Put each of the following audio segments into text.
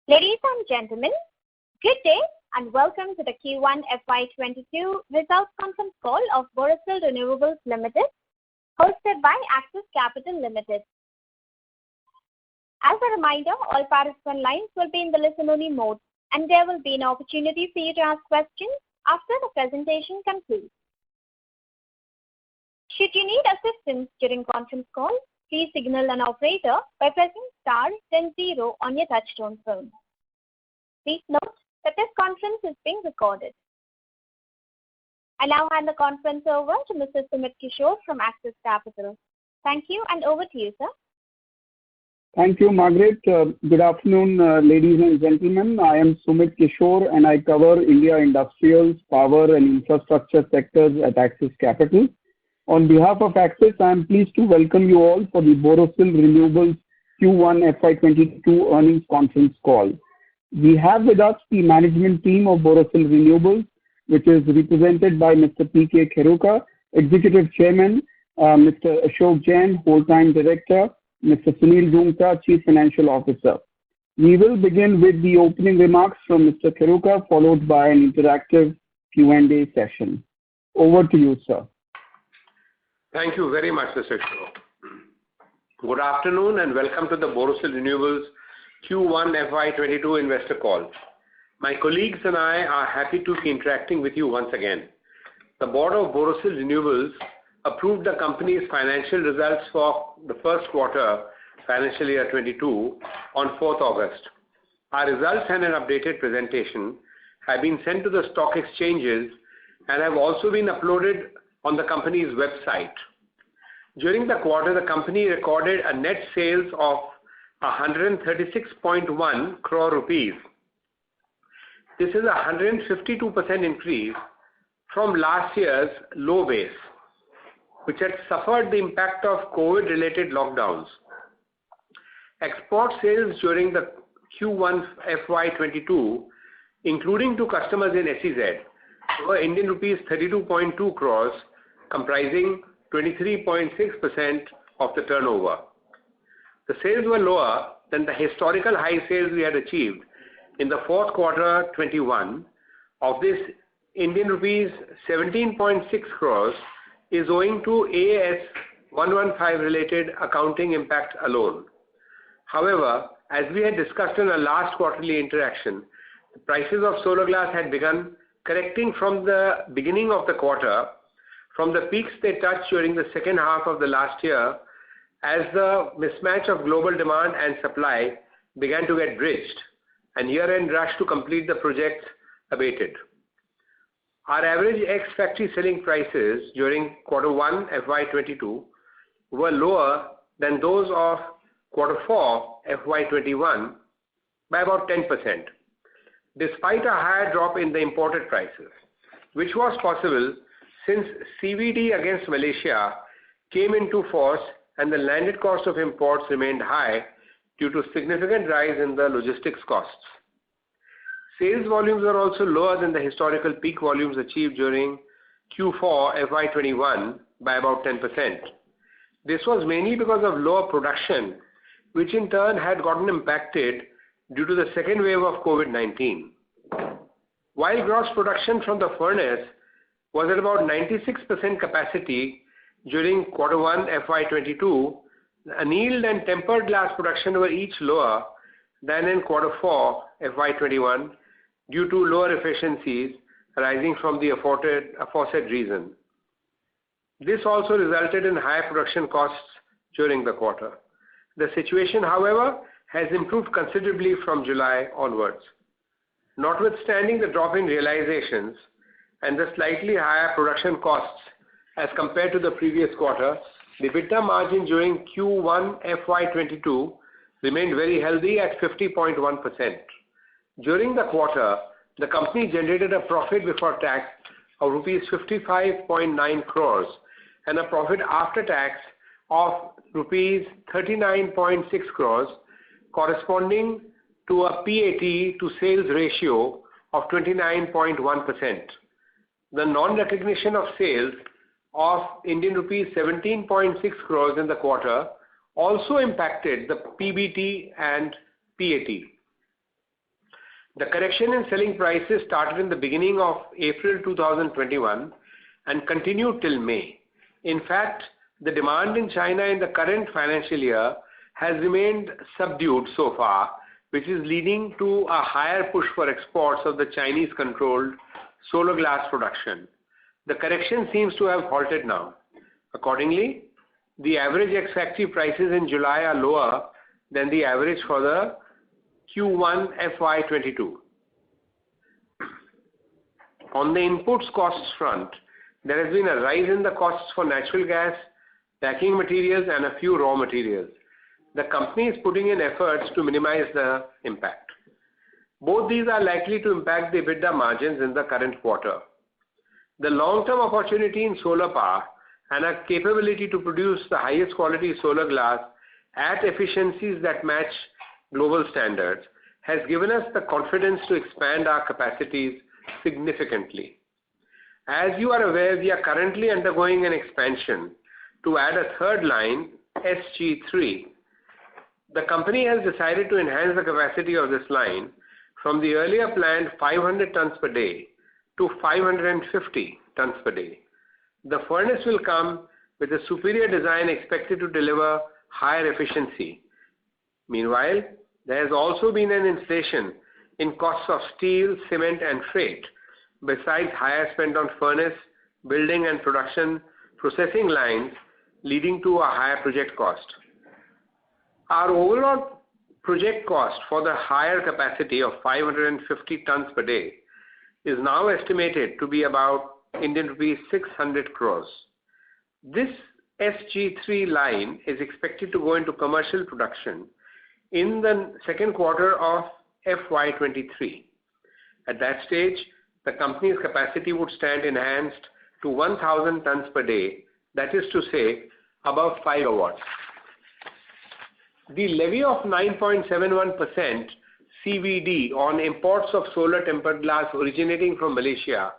Ladies and gentlemen, good day and welcome to the Q1 FY22 results conference call of Borosil Renewables Limited, hosted by Axis Capital Limited. As a reminder, all participant lines will be in the listen-only mode, and there will be an opportunity for you to ask questions after the presentation concludes. Should you need assistance during conference call, please signal an operator by pressing star then 0 on your touchtone phone. Please note that this conference is being recorded. I now hand the conference over to Mr. Sumit Kishore from Axis Capital. Thank you, and over to you, sir. Thank you, Margaret. Good afternoon, ladies and gentlemen. I am Sumit Kishore and I cover India industrials, power and infrastructure sectors at Axis Capital. On behalf of Axis, I am pleased to welcome you all for the Borosil Renewables Q1 FY22 earnings conference call. We have with us the management team of Borosil Renewables, which is represented by Mr. P.K. Kheruka, Executive Chairman, Mr. Ashok Jain, Whole-Time Director, Mr. Sunil Roongta, Chief Financial Officer. We will begin with the opening remarks from Mr. Kheruka, followed by an interactive Q&A session. Over to you, sir. Thank you very much, Mr. Kishore. Good afternoon and welcome to the Borosil Renewables Q1 FY22 investor call. My colleagues and I are happy to be interacting with you once again. The board of Borosil Renewables approved the company's financial results for the first quarter financial year 22 on 4th August. Our results and an updated presentation have been sent to the stock exchanges and have also been uploaded on the company's website. During the quarter, the company recorded a net sales of 136.1 crore rupees. This is a 152% increase from last year's low base, which had suffered the impact of COVID-related lockdowns. Export sales during the Q1 FY22, including to customers in SEZ, were Indian rupees 32.2 crores, comprising 23.6% of the turnover. The sales were lower than the historical high sales we had achieved in the fourth quarter 21. Of this, Indian rupees 17.6 crores is owing to AS 115 related accounting impact alone. However, as we had discussed in our last quarterly interaction, the prices of solar glass had begun correcting from the beginning of the quarter, from the peaks they touched during the second half of the last year, as the mismatch of global demand and supply began to get bridged and year-end rush to complete the projects abated. Our average ex-factory selling prices during quarter 1 FY22 were lower than those of quarter 4 FY21 by about 10%, despite a higher drop in the imported prices, which was possible since CVD against Malaysia came into force and the landed cost of imports remained high due to significant rise in the logistics costs. Sales volumes were also lower than the historical peak volumes achieved during Q4 FY21 by about 10%. This was mainly because of lower production, which in turn had gotten impacted due to the second wave of COVID-19. While gross production from the furnace was at about 96% capacity during quarter 1 FY22, annealed and tempered glass production were each lower than in quarter 4 FY21 due to lower efficiencies arising from the aforesaid reason. This also resulted in higher production costs during the quarter. The situation, however, has improved considerably from July onwards. Notwithstanding the drop in realizations and the slightly higher production costs as compared to the previous quarter, the EBITDA margin during Q1 FY22 remained very healthy at 50.1%. During the quarter, the company generated a profit before tax of rupees 55.9 crores and a profit after tax of rupees 39.6 crores, corresponding to a PAT to sales ratio of 29.1%. The non-recognition of sales of Indian rupees 17.6 crores in the quarter also impacted the PBT and PAT. The correction in selling prices started in the beginning of April 2021 and continued till May. In fact, the demand in China in the current financial year has remained subdued so far, which is leading to a higher push for exports of the Chinese-controlled solar glass production. The correction seems to have halted now. Accordingly, the average ex-factory prices in July are lower than the average for the Q1 FY22. On the inputs costs front, there has been a rise in the costs for natural gas, packing materials, and a few raw materials. The company is putting in efforts to minimize the impact. Both these are likely to impact the EBITDA margins in the current quarter. The long-term opportunity in solar power and our capability to produce the highest quality solar glass at efficiencies that match global standards has given us the confidence to expand our capacities significantly. As you are aware, we are currently undergoing an expansion to add a third line, SG3. The company has decided to enhance the capacity of this line from the earlier planned 500 tons per day to 550 tons per day. The furnace will come with a superior design expected to deliver higher efficiency. Meanwhile, there has also been an inflation in costs of steel, cement, and freight, besides higher spend on furnace, building, and production processing lines, leading to a higher project cost. Our overall project cost for the higher capacity of 550 tons per day is now estimated to be about Indian rupees 600 crores. This SG3 line is expected to go into commercial production in the second quarter of FY23. At that stage, the company's capacity would stand enhanced to 1,000 tons per day, that is to say, above 5 gigawatts. The levy of 9.71% CVD on imports of solar tempered glass originating from Malaysia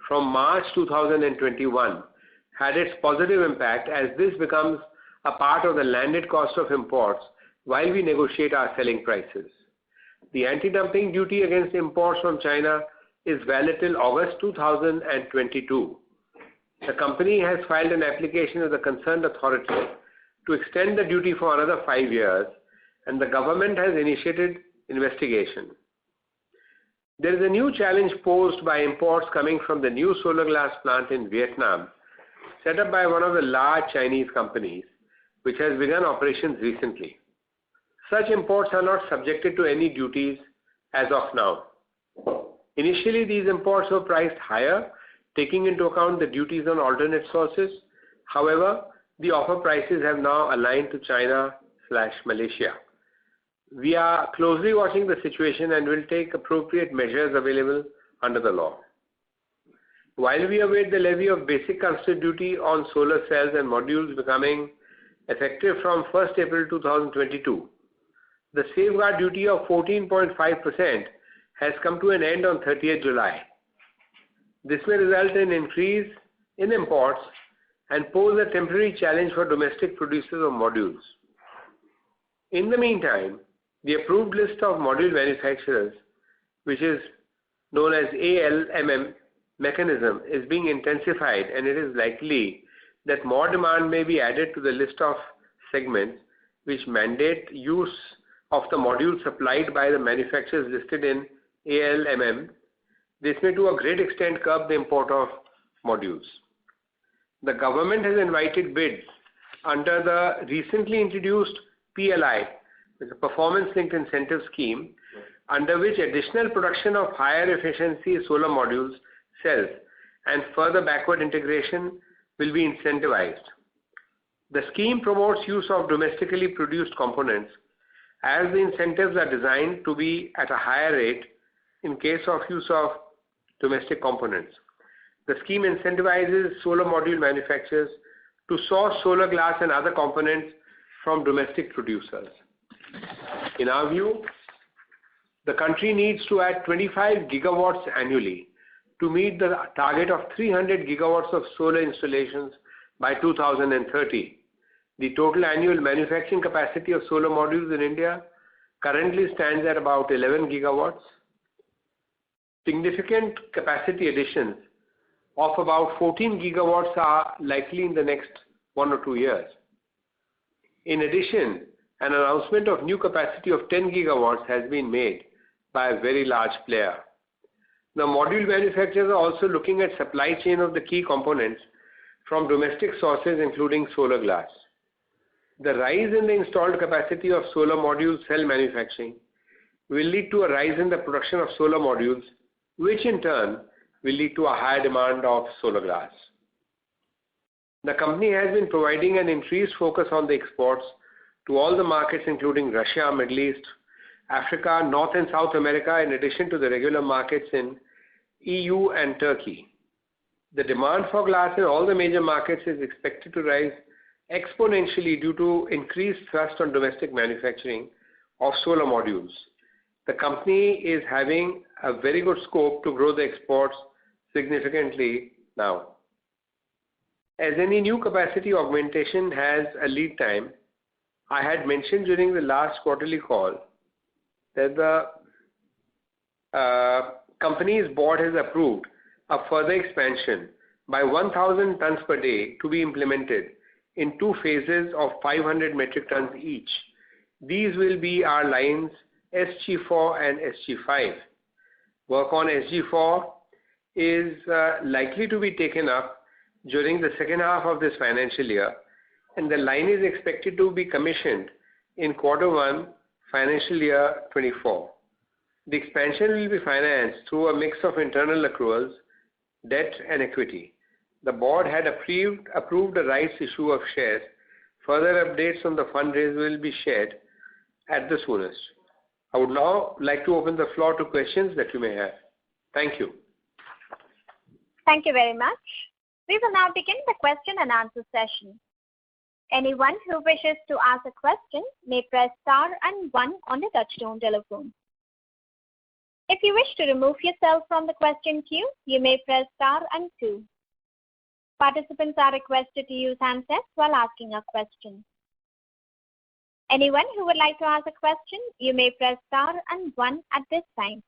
from March 2021 had its positive impact, as this becomes a part of the landed cost of imports while we negotiate our selling prices. The anti-dumping duty against imports from China is valid till August 2022. The company has filed an application with the concerned authority to extend the duty for another 5 years, and the government has initiated investigation. There is a new challenge posed by imports coming from the new solar glass plant in Vietnam, set up by one of the large Chinese companies, which has begun operations recently. Such imports are not subjected to any duties as of now. Initially, these imports were priced higher, taking into account the duties on alternate sources. However, the offer prices have now aligned to China/Malaysia. We are closely watching the situation and will take appropriate measures available under the law. While we await the levy of basic customs duty on solar cells and modules becoming effective from 1st April 2022, the safeguard duty of 14.5% has come to an end on 30th July. This may result in increase in imports and pose a temporary challenge for domestic producers of modules. In the meantime, the approved list of module manufacturers, which is known as ALMM mechanism, is being intensified, and it is likely that more demand may be added to the list of segments which mandate use of the module supplied by the manufacturers listed in ALMM. This may to a great extent curb the import of modules. The government has invited bids under the recently introduced PLI, which is a performance-linked incentive scheme, under which additional production of higher efficiency solar modules, cells, and further backward integration will be incentivized. The scheme promotes use of domestically produced components, as the incentives are designed to be at a higher rate in case of use of domestic components. The scheme incentivizes solar module manufacturers to source solar glass and other components from domestic producers. In our view, the country needs to add 25 gigawatts annually to meet the target of 300 gigawatts of solar installations by 2030. The total annual manufacturing capacity of solar modules in India currently stands at about 11 gigawatts. significant capacity additions of about 14 gigawatts are likely in the next 1 or 2 years. In addition, an announcement of new capacity of 10 gigawatts has been made by a very large player. The module manufacturers are also looking at supply chain of the key components from domestic sources, including solar glass. The rise in the installed capacity of solar module cell manufacturing will lead to a rise in the production of solar modules, which in turn will lead to a higher demand of solar glass. The company has been providing an increased focus on the exports to all the markets, including Russia, Middle East, Africa, North and South America, in addition to the regular markets in EU and Turkey. The demand for glass in all the major markets is expected to rise exponentially due to increased thrust on domestic manufacturing of solar modules. The company is having a very good scope to grow the exports significantly now. As any new capacity augmentation has a lead time, I had mentioned during the last quarterly call that the company's board has approved a further expansion by 1,000 tons per day to be implemented in 2 phases of 500 metric tons each. These will be our lines SG4 and SG5. Work on SG4 is likely to be taken up during the second half of this financial year, and the line is expected to be commissioned in Q1 financial year 24. The expansion will be financed through a mix of internal accruals, debt and equity. The board had approved a rights issue of shares. Further updates on the fundraise will be shared at the soonest. I would now like to open the floor to questions that you may have. Thank you. Thank you very much. We will now begin the question and answer session. Anyone who wishes to ask a question may press star and 1 on the touchtone telephone. If you wish to remove yourself from the question queue, you may press star and 2. Participants are requested to use handsets while asking a question. Anyone who would like to ask a question, you may press star and 1 at this time.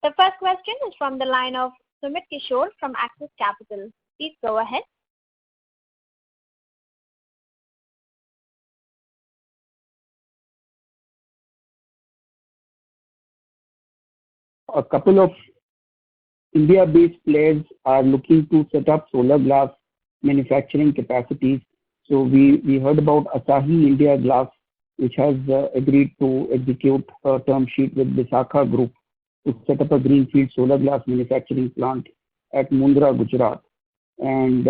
The first question is from the line of Sumit Kishore from Axis Capital. Please go ahead. A couple of India-based players are looking to set up solar glass manufacturing capacities. So we heard about Asahi India Glass, which has agreed to execute a term sheet with Visakha Group to set up a greenfield solar glass manufacturing plant at Mundra, Gujarat. And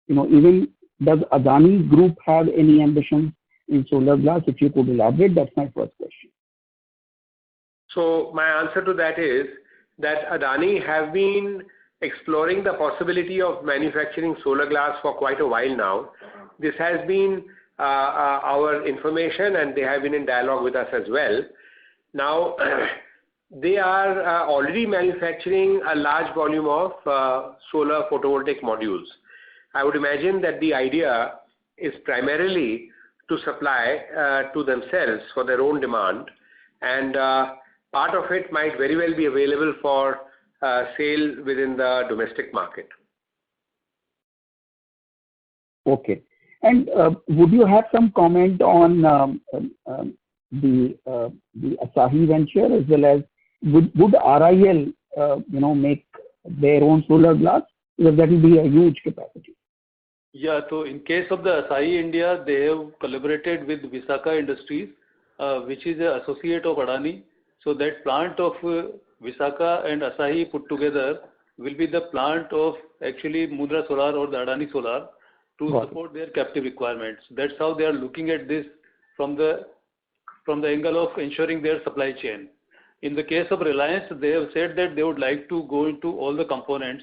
even does Adani Group have any ambitions in solar glass? If you could elaborate, that's my first question. So my answer to that is that Adani have been exploring the possibility of manufacturing solar glass for quite a while now. This has been our information, and they have been in dialogue with us as well. Now, they are already manufacturing a large volume of solar photovoltaic modules. I would imagine that the idea is primarily to supply to themselves for their own demand, and part of it might very well be available for sale within the domestic market. Okay. And would you have some comment on the Asahi venture, as well as would RIL make their own solar glass? Because that will be a huge capacity. Yeah, so in case of the Asahi India, they have collaborated with Visakha Industries, which is an associate of Adani. So that plant of Visakha and Asahi put together will be the plant of actually Mundra Solar or the Adani Solar to support their captive requirements. That's how they are looking at this from the angle of ensuring their supply chain. In the case of Reliance, they have said that they would like to go into all the components,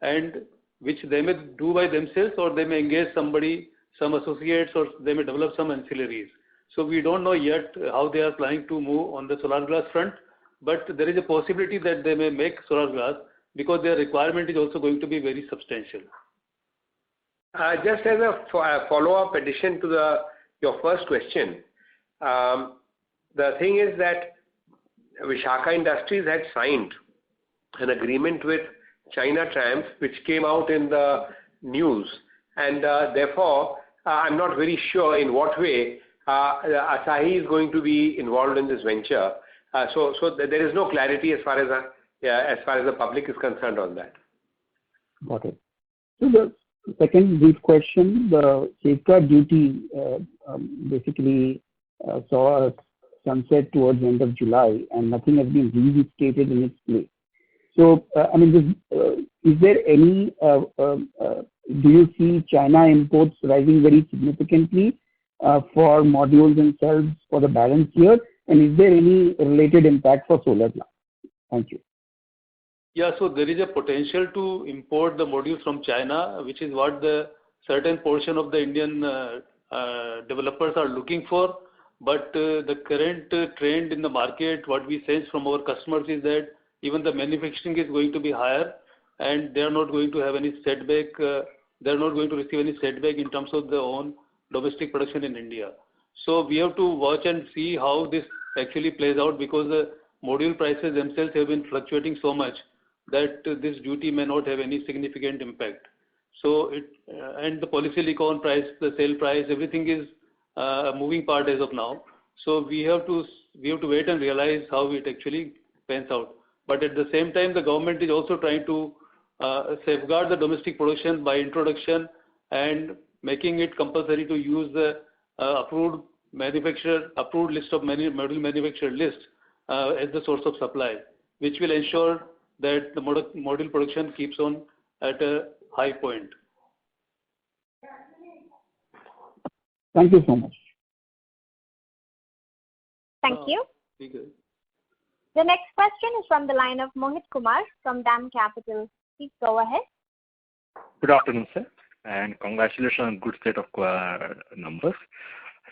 and which they may do by themselves, or they may engage somebody, some associates, or they may develop some ancillaries. So we don't know yet how they are planning to move on the solar glass front, but there is a possibility that they may make solar glass because their requirement is also going to be very substantial. Just as a follow-up addition to your first question, the thing is that Vishakha Industries had signed an agreement with China Trams, which came out in the news, and therefore I'm not very sure in what way Asahi is going to be involved in this venture. So there is no clarity as far as the public is concerned on that. Got it. So the second brief question, the safeguard duty basically saw a sunset towards the end of July, and nothing has been reinstated in its place. So, is there any, do you see China imports rising very significantly for modules and cells for the balance year? And is there any related impact for solar plants? Thank you. Yeah, so there is a potential to import the modules from China, which is what the certain portion of the Indian developers are looking for. But the current trend in the market, what we sense from our customers is that even the manufacturing is going to be higher, and they are not going to have any setback. They are not going to receive any setback in terms of their own domestic production in India. So we have to watch and see how this actually plays out, because the module prices themselves have been fluctuating so much that this duty may not have any significant impact. So and the polysilicon price, the sale price, everything is a moving part as of now. So we have to wait and realize how it actually pans out. But at the same time, the government is also trying to safeguard the domestic production by introduction and making it compulsory to use the approved list of module manufacturer list as the source of supply, which will ensure that the module production keeps on at a high point. Thank you so much. Thank you. The next question is from the line of Mohit Kumar from DAM Capital. Please go ahead. Good afternoon, sir, and congratulations on good set of numbers.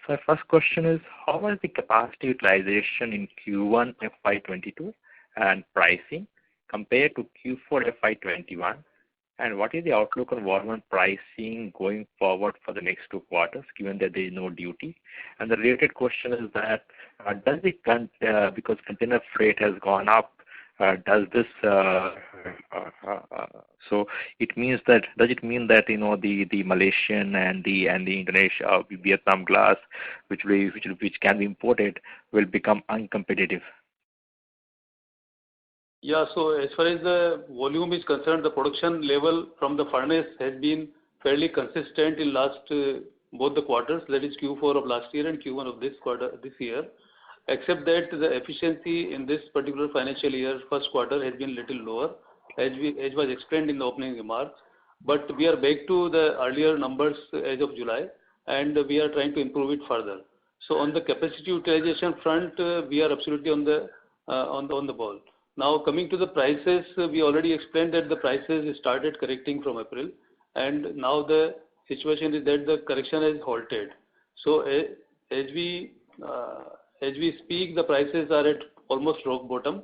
So my first question is, how was the capacity utilization in Q1 FY22 and pricing compared to Q4 FY21? And what is the outlook on volume pricing going forward for the next 2 quarters, given that there is no duty? And the related question is that because container freight has gone up, does it mean that the Malaysian and the Indonesia Vietnam glass, which can be imported, will become uncompetitive? Yeah, so as far as the volume is concerned, the production level from the furnace has been fairly consistent in last both the quarters, that is Q4 of last year and Q1 of this year, except that the efficiency in this particular financial year, first quarter, has been little lower, as was explained in the opening remarks. But we are back to the earlier numbers as of July, and we are trying to improve it further. So on the capacity utilization front, we are absolutely on the ball. Now coming to the prices, we already explained that the prices started correcting from April, and now the situation is that the correction has halted. So as we speak, the prices are at almost rock bottom,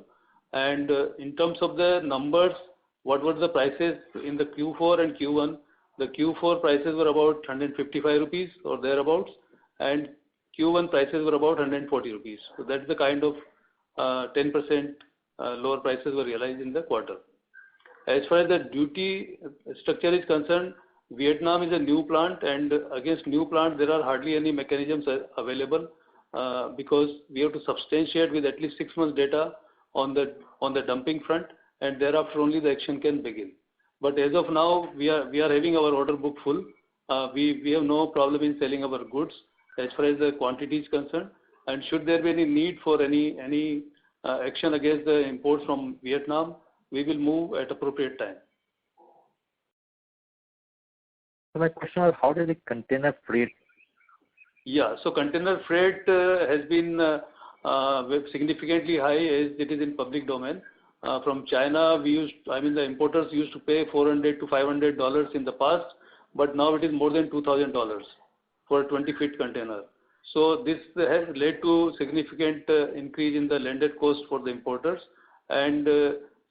and in terms of the numbers, what were the prices in the Q4 and Q1? The Q4 prices were about 155 rupees or thereabouts, and Q1 prices were about 140 rupees. So that's the kind of 10% lower prices were realized in the quarter. As far as the duty structure is concerned, Vietnam is a new plant, and against new plant there are hardly any mechanisms available because we have to substantiate with at least 6 months data on the dumping front, and thereafter only the action can begin. But as of now, we are having our order book full. We have no problem in selling our goods as far as the quantity is concerned. And should there be any need for any action against the imports from Vietnam, we will move at appropriate time. So my question was, how does the container freight? Yeah, so container freight has been significantly high, as it is in public domain. From China, the importers used to pay $400 to $500 in the past, but now it is more than $2,000 for a 20-feet container. So this has led to significant increase in the landed cost for the importers, and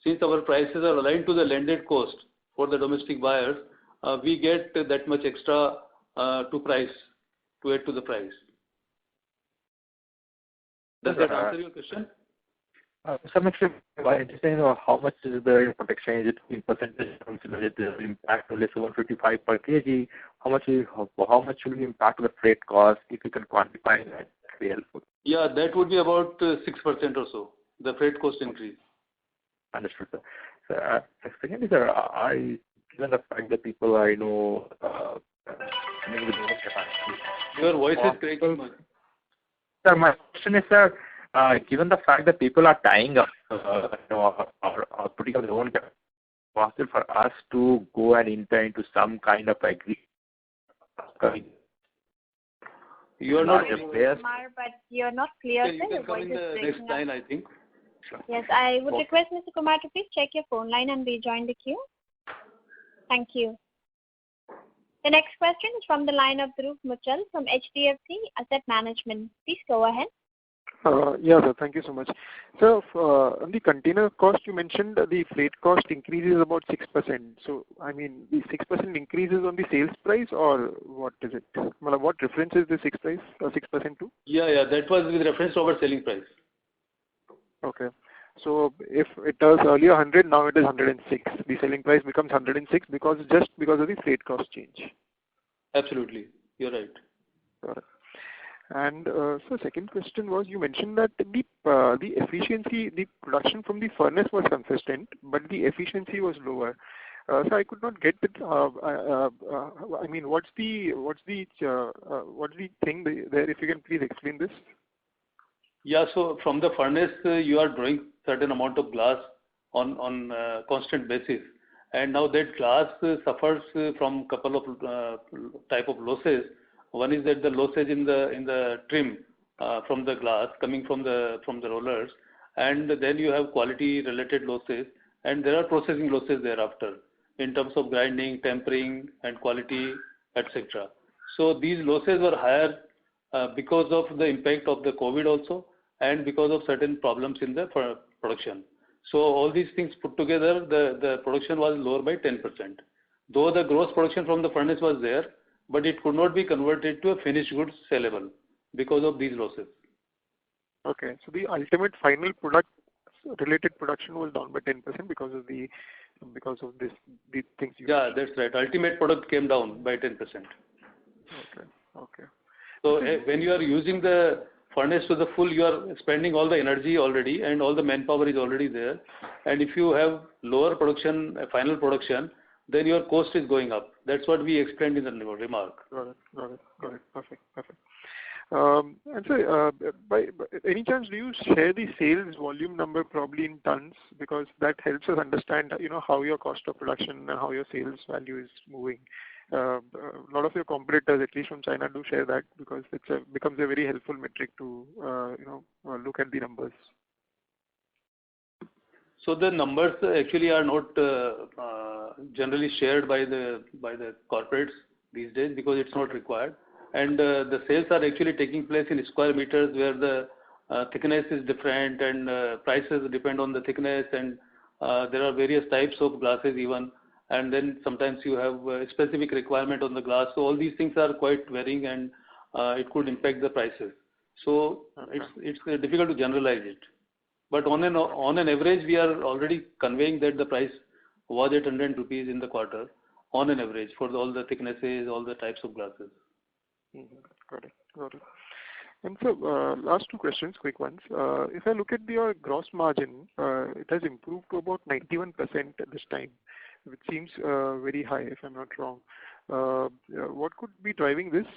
since our prices are aligned to the landed cost for the domestic buyers, we get that much extra to add to the price. Does that answer your question? Some extent, why just how much is the import exchange in percentage terms, the impact of let's say 155 per kg? How much will be impact of the freight cost? If you can quantify that, that'd be helpful. Yeah, that would be about 6% or so, the freight cost increase. Understood, sir. So, secondly, sir, given the fact that people I know coming with more capacity. Your voice is breaking. Sir, my question is, sir, given the fact that people are tying up or putting up their own capacity, possible for us to go and enter into some kind of agreement? You are not Kumar, but you're not clear. You can come in the next line, I think. Sure. Yes, I would request Mr. Kumar to please check your phone line and rejoin the queue. Thank you. The next question is from the line of Dhruv Muchal from HDFC Asset Management. Please go ahead. Yeah, sir. Thank you so much. So, on the container cost, you mentioned the freight cost increases about 6%. So, I mean, the 6% increases on the sales price, or what is it? Well, what reference is the 6% to? Yeah, that was with reference to our selling price. Okay. So, if it was earlier 100, now it is 106. The selling price becomes 106 because of the freight cost change. Absolutely, you're right. Got it. And so second question was, you mentioned that the efficiency, the production from the furnace was consistent, but the efficiency was lower. So I could not get it. I mean, what's the thing there? If you can please explain this. Yeah, so from the furnace, you are drawing certain amount of glass on constant basis, and now that glass suffers from couple of type of losses. One is that the losses in the trim from the glass coming from the rollers, and then you have quality related losses, and there are processing losses thereafter in terms of grinding, tempering, and quality, etc. So these losses were higher because of the impact of the COVID also, and because of certain problems in the production. So all these things put together, the production was lower by 10%. Though the gross production from the furnace was there, but it could not be converted to a finished goods sellable because of these losses. Okay, so the ultimate final product related production was down by 10% because of these things. Yeah, that's right. Ultimate product came down by 10%. Okay. So when you are using the furnace to the full, you are spending all the energy already, and all the manpower is already there. And if you have lower production, final production, then your cost is going up. That's what we explained in the remark. Got it. Perfect. And so, by any chance, do you share the sales volume number probably in tons? Because that helps us understand, how your cost of production and how your sales value is moving. A lot of your competitors, at least from China, do share that because it becomes a very helpful metric to, look at the numbers. So the numbers actually are not generally shared by the corporates these days because it's not required, and the sales are actually taking place in square meters where the thickness is different and prices depend on the thickness, and there are various types of glasses even, and then sometimes you have a specific requirement on the glass. So all these things are quite varying, and it could impact the prices. So it's difficult to generalize it. But on an average, we are already conveying that the price was at 100 rupees in the quarter, on an average, for all the thicknesses, all the types of glasses. Got it. And so, last two questions, quick ones. If I look at your gross margin, it has improved to about 91% at this time, which seems very high, if I'm not wrong. What could be driving this?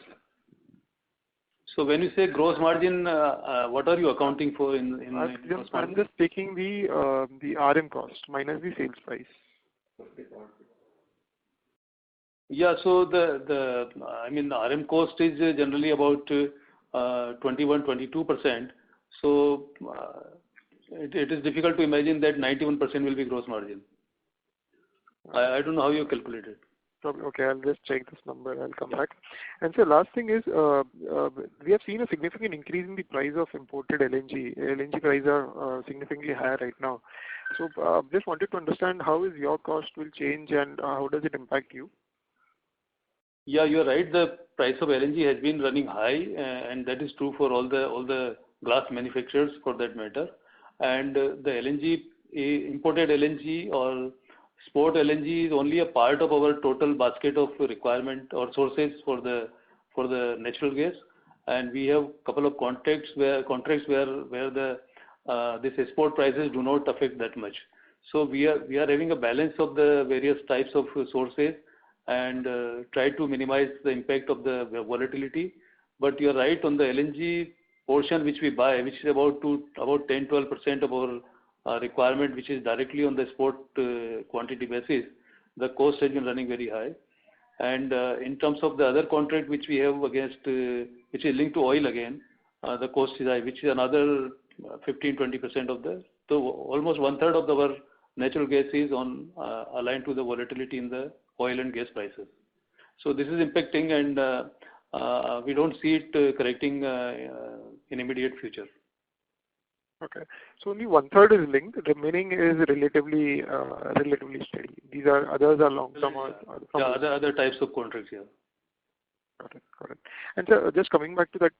So when you say gross margin, what are you accounting for in gross margin? I'm just taking the RM cost minus the sales price. Yeah, so the RM cost is generally about 21-22%. So it is difficult to imagine that 91% will be gross margin. I don't know how you calculate it. Okay, I'll just check this number. I'll come back. And so last thing is, we have seen a significant increase in the price of imported LNG. LNG prices are significantly higher right now. So just wanted to understand how is your cost will change and how does it impact you? Yeah, you're right. The price of LNG has been running high, and that is true for all the glass manufacturers for that matter. and the LNG, imported LNG or sport LNG is only a part of our total basket of requirement or sources for the natural gas, and we have couple of contracts where the this export prices do not affect that much. So we are having a balance of the various types of sources and try to minimize the impact of the volatility. But you are right on the LNG portion which we buy, which is about 10-12% of our requirement, which is directly on the spot quantity basis. The cost has been running very high. And in terms of the other contract which we have against, which is linked to oil again, the cost is high, which is another 15-20% of the. So almost 1/3 of our natural gas is aligned to the volatility in the oil and gas prices. So this is impacting, and we don't see it correcting in immediate future. Okay. So only 1/3 is linked. The remaining is relatively steady. These are others are long term or other types of contracts here. Got it. And so just coming back to that,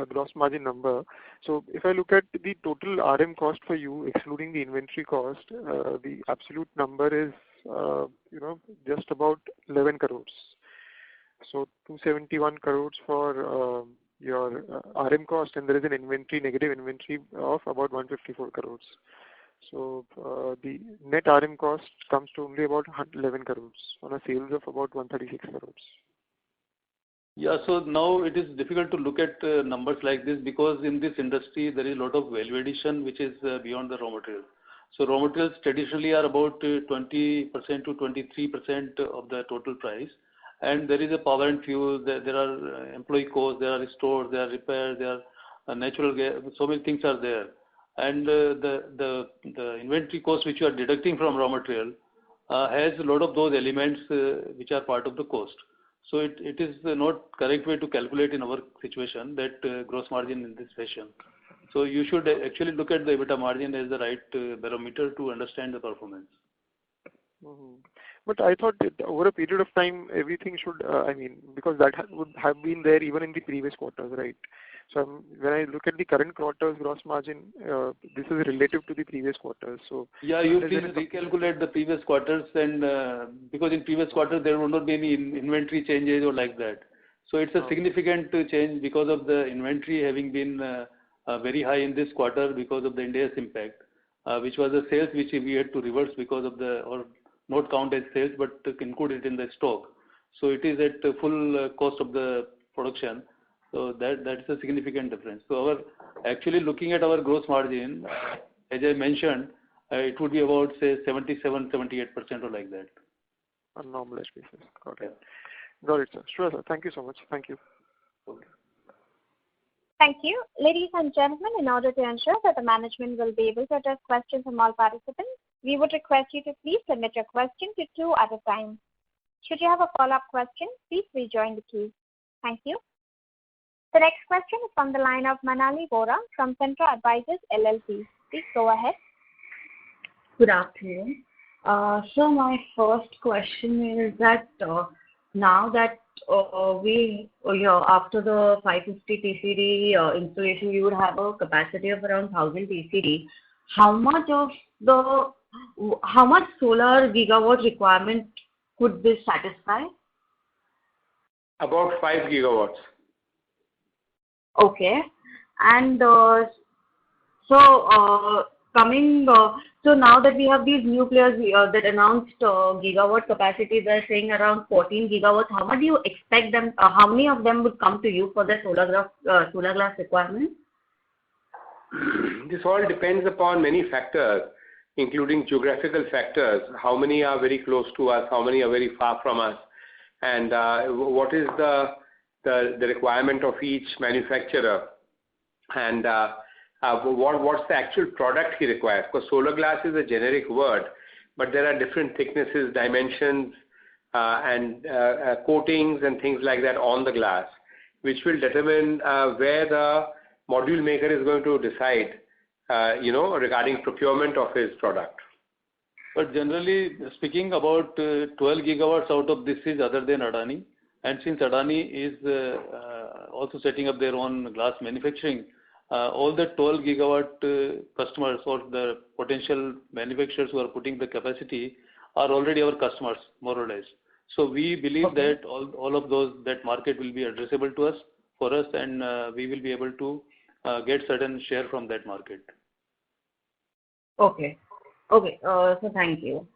gross margin number. So if I look at the total RM cost for you, excluding the inventory cost, the absolute number is, just about 11 crores. So 271 crores for your RM cost, and there is an negative inventory of about 154 crores. So the net RM cost comes to only about 11 crores on a sales of about 136 crores. Yeah, so now it is difficult to look at numbers like this because in this industry there is a lot of value addition which is beyond the raw materials. So raw materials traditionally are about 20% to 23% of the total price, and there is a power and fuel, there are employee costs, there are stores, there are repairs, there are natural gas, so many things are there. And the inventory cost which you are deducting from raw material has a lot of those elements which are part of the cost. So it is not correct way to calculate in our situation that gross margin in this fashion. So you should actually look at the EBITDA margin as the right barometer to understand the performance. Mm-hmm. But I thought that over a period of time, everything should, because that would have been there even in the previous quarters, right? So when I look at the current quarter's gross margin, this is relative to the previous quarters. So yeah, you please recalculate the previous quarters, and because in previous quarters there will not be any inventory changes or like that. So it's a significant change because of the inventory having been very high in this quarter because of the Ind AS impact, which was the sales which we had to reverse because of or not count as sales but include it in the stock. So it is at full cost of the production. So that's a significant difference. So actually looking at our gross margin, as I mentioned, it would be about say 77-78% or like that. On normalized basis. Got it. Got it, sir. Sure, sir. Thank you so much. Thank you. Okay. Thank you. Ladies and gentlemen, in order to ensure that the management will be able to address questions from all participants, we would request you to please limit your question to 2 at a time. Should you have a follow-up question, please rejoin the queue. Thank you. The next question is from the line of Manali Vora from Centra Advisors LLP. Please go ahead. Good afternoon. So my first question is that now that after the 550 TCD installation, you would have a capacity of around 1000 TCD. How much solar gigawatt requirement could this satisfy? About 5 gigawatts. Okay, and so now that we have these new players that announced gigawatt capacity, they're saying around 14 gigawatts. How much do you expect them? How many of them would come to you for the solar glass requirement? This all depends upon many factors, including geographical factors. How many are very close to us? How many are very far from us? And what is the requirement of each manufacturer? And what's the actual product he requires? Because solar glass is a generic word, but there are different thicknesses, dimensions, and coatings and things like that on the glass, which will determine where the module maker is going to decide, regarding procurement of his product. But generally speaking, about 12 gigawatts out of this is other than Adani. And since Adani is also setting up their own glass manufacturing, all the 12 gigawatt customers or the potential manufacturers who are putting the capacity are already our customers, more or less. So we believe that all of those, that market will be addressable to us, for us, and we will be able to get certain share from that market. Okay. Okay. So thank you.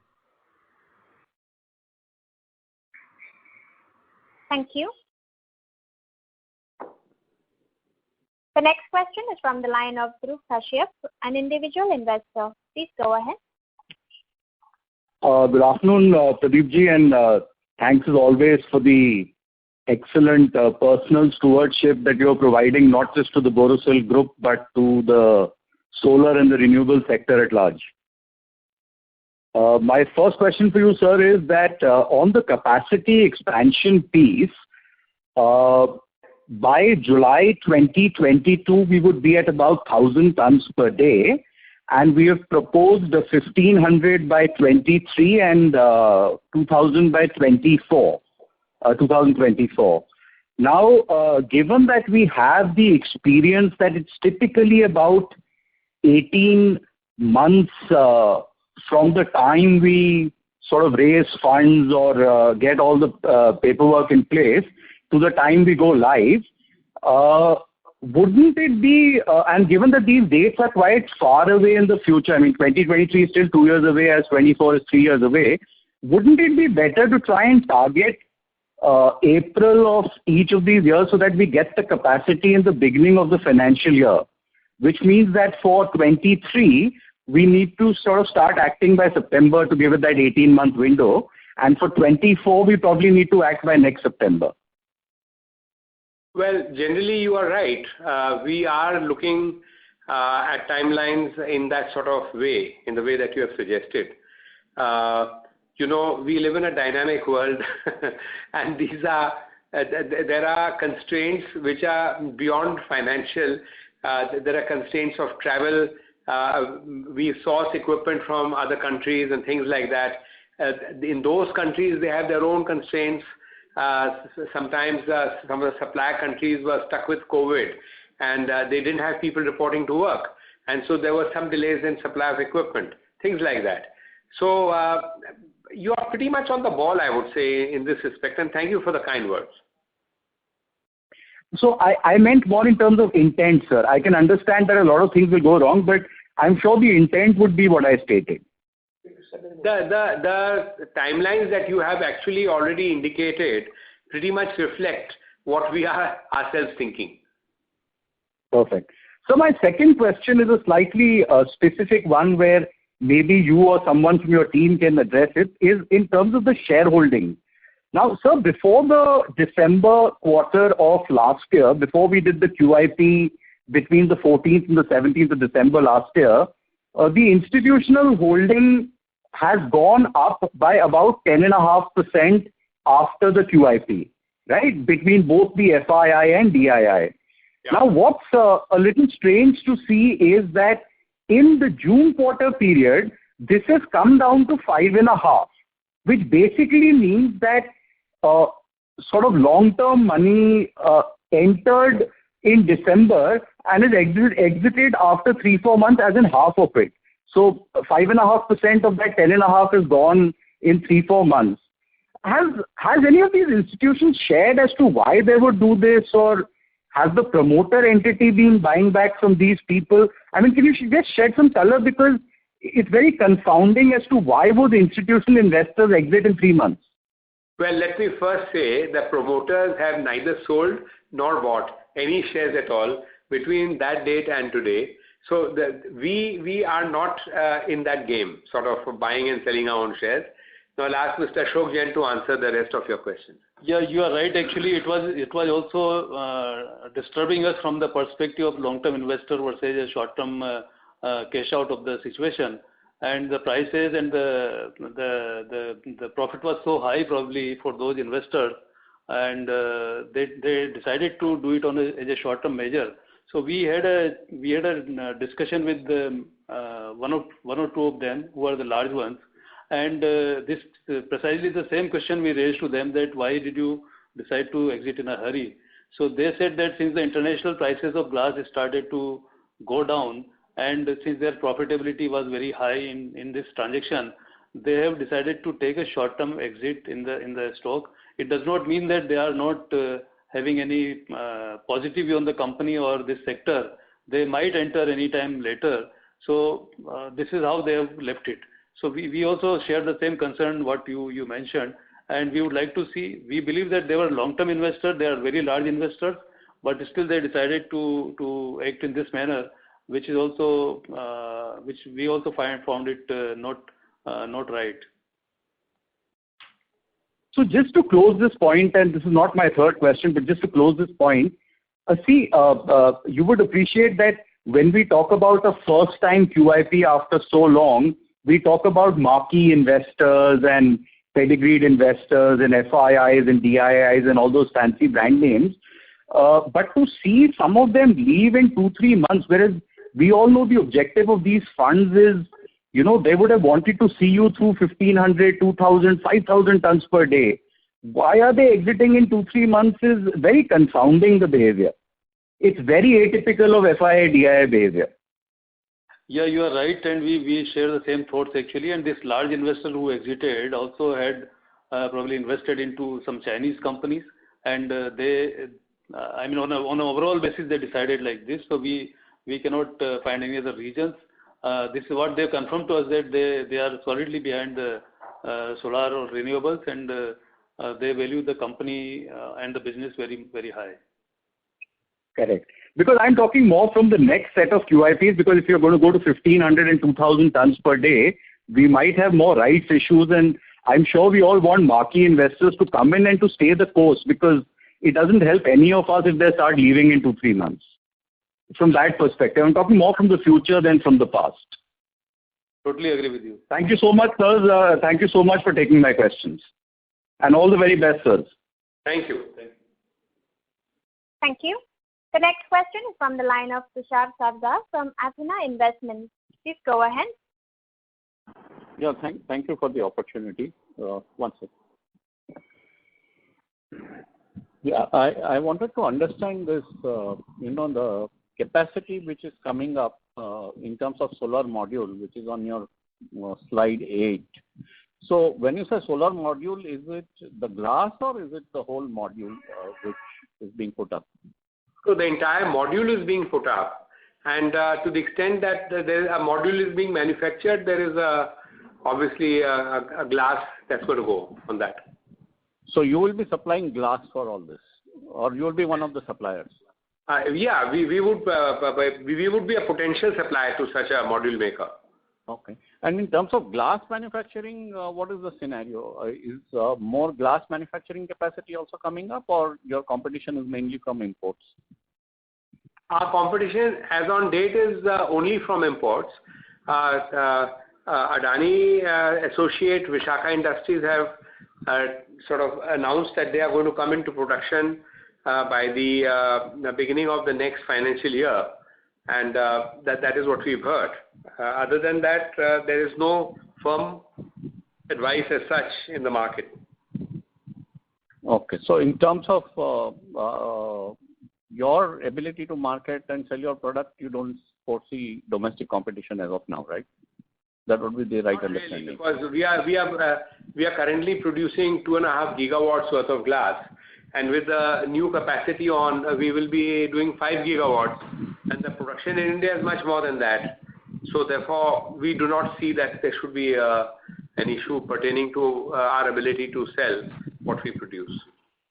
Thank you. The next question is from the line of Dhruv Kashyap, an individual investor. Please go ahead. Good afternoon, Pradeep ji, and thanks as always for the excellent personal stewardship that you're providing, not just to the Borosil Group, but to the solar and the renewable sector at large. My first question for you, sir, is that on the capacity expansion piece, by July 2022, we would be at about 1,000 tons per day, and we have proposed 1,500 by 23 and 2,000 by 2024. Now, given that we have the experience that it's typically about 18 months from the time we sort of raise funds or get all the paperwork in place to the time we go live, wouldn't it be, and given that these dates are quite far away in the future, I mean 2023 is still 2 years away as 24 is 3 years away, wouldn't it be better to try and target April of each of these years so that we get the capacity in the beginning of the financial year? Which means that for 23, we need to sort of start acting by September to give it that 18-month window. And for 24, we probably need to act by next September. Well, generally you are right. We are looking at timelines in that sort of way, in the way that you have suggested. We live in a dynamic world and there are constraints which are beyond financial. There are constraints of travel. We source equipment from other countries and things like that. In those countries, they have their own constraints. Sometimes some of the supply countries were stuck with COVID and they didn't have people reporting to work. And so there were some delays in supply of equipment, things like that. So you are pretty much on the ball, I would say, in this respect. And thank you for the kind words. So I meant more in terms of intent, sir. I can understand that a lot of things will go wrong, but I'm sure the intent would be what I stated. The timelines that you have actually already indicated pretty much reflect what we are ourselves thinking. Perfect. So my second question is a slightly specific one where maybe you or someone from your team can address it, is in terms of the shareholding. Now, sir, before the December quarter of last year, before we did the QIP between the 14th and the 17th of December last year, the institutional holding has gone up by about 10.5% after the QIP, right? Between both the FII and DII. Yeah. Now, what's a little strange to see is that in the June quarter period, this has come down to 5.5, which basically means that sort of long-term money entered in December and is exited after 3-4 months, as in half of it. So 5.5% of that 10.5 is gone in 3-4 months. Has any of these institutions shared as to why they would do this, or has the promoter entity been buying back from these people? I mean, can you just shed some color, because it's very confounding as to why would institutional investors exit in 3 months? Well, let me first say that promoters have neither sold nor bought any shares at all between that date and today. So we are not in that game, sort of buying and selling our own shares. Now I'll ask Mr. Ashok Jain to answer the rest of your question. Yeah, you are right. Actually, it was also disturbing us from the perspective of long-term investor versus a short-term cash out of the situation. And the prices and the profit was so high probably for those investors, and they decided to do it as a short-term measure. So we had a discussion with one or two of them who are the large ones, and this precisely the same question we raised to them, that why did you decide to exit in a hurry? So they said that since the international prices of glass started to go down, and since their profitability was very high in this transaction, they have decided to take a short-term exit in the stock. It does not mean that they are not having any positive view on the company or this sector. They might enter any time later. So this is how they have left it. So we also share the same concern what you mentioned, and we would like to see. We believe that they were long-term investors. They are very large investors, but still they decided to act in this manner, which is also which we also found it not right. So just to close this point, and this is not my third question, but just to close this point, you would appreciate that when we talk about a first-time QIP after so long, we talk about marquee investors and pedigreed investors and FIIs and DIIs and all those fancy brand names. But to see some of them leave in 2-3 months, whereas we all know the objective of these funds is, they would have wanted to see you through 1,500, 2,000, 5,000 tons per day. Why are they exiting in 2-3 months is very confounding, the behavior. It's very atypical of FII, DII behavior. Yeah, you are right, and we share the same thoughts actually. And this large investor who exited also had probably invested into some Chinese companies, and they, on an overall basis, they decided like this. So we cannot find any other reasons. This is what they confirmed to us, that they are solidly behind the solar or renewables, and they value the company and the business very, very high. Correct. Because I'm talking more from the next set of QIPs, because if you're going to go to 1,500 and 2,000 tons per day, we might have more rights issues, and I'm sure we all want marquee investors to come in and to stay the course, because it doesn't help any of us if they start leaving in 2-3 months. From that perspective, I'm talking more from the future than from the past. Totally agree with you. Thank you so much, sirs. Thank you so much for taking my questions. And all the very best, sirs. Thank you. Thank you. The next question is from the line of Tushar Sarda from Athena Investments. Please go ahead. Yeah, thank you for the opportunity. One second. Yeah, I wanted to understand this, the capacity which is coming up in terms of solar module, which is on your slide 8. So when you say solar module, is it the glass or is it the whole module which is being put up? So the entire module is being put up, and to the extent that a module is being manufactured, there is obviously a glass that's going to go on that. So you will be supplying glass for all this, or you will be one of the suppliers? Yeah, we would be a potential supplier to such a module maker. Okay. And in terms of glass manufacturing, what is the scenario? Is more glass manufacturing capacity also coming up, or your competition is mainly from imports? Our competition as on date is only from imports. Adani associate Vishakha Industries have sort of announced that they are going to come into production by the beginning of the next financial year, and that is what we've heard. Other than that, there is no firm advice as such in the market. Okay. So in terms of your ability to market and sell your product, you don't foresee domestic competition as of now, right? That would be the right understanding. Because we are currently producing 2.5 gigawatts worth of glass, and with the new capacity on, we will be doing 5 gigawatts, and the production in India is much more than that. So therefore, we do not see that there should be an issue pertaining to our ability to sell what we produce.